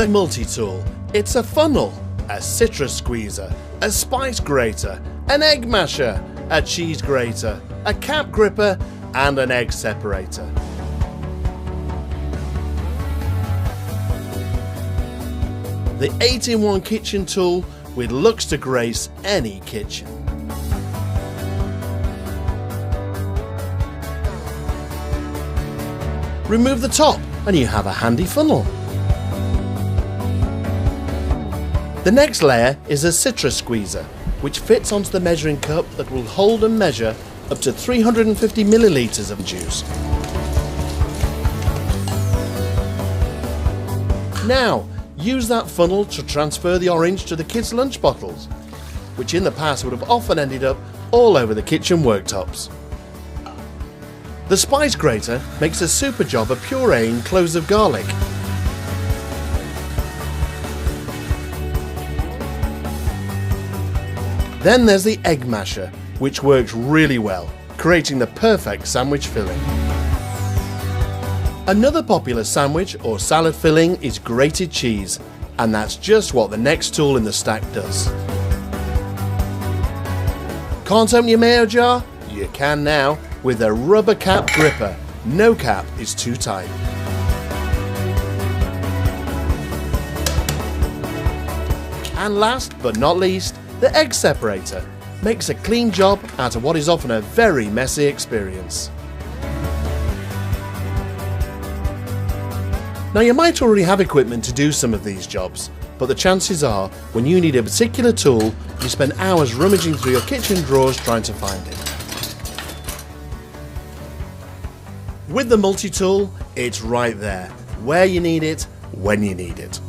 The multi-tool. It's a funnel, a citrus squeezer, a spice grater, an egg masher, a cheese grater, a cap gripper and an egg separator. The 8-in-1 kitchen tool with looks to grace any kitchen. Remove the top and you have a handy funnel. The next layer is a citrus squeezer, which fits onto the measuring cup that will hold and measure up to 350 millilitres of juice. Now, use that funnel to transfer the orange to the kids' lunch bottles, which in the past would have often ended up all over the kitchen worktops. The spice grater makes a super job of pureeing cloves of garlic. Then there's the egg masher, which works really well, creating the perfect sandwich filling. Another popular sandwich or salad filling is grated cheese, and that's just what the next tool in the stack does. Can't open your mayo jar? You can now with a rubber cap gripper. No cap is too tight. And last but not least, the egg separator makes a clean job out of what is often a very messy experience. Now you might already have equipment to do some of these jobs, but the chances are when you need a particular tool, you spend hours rummaging through your kitchen drawers trying to find it. With the multi-tool, it's right there, where you need it, when you need it.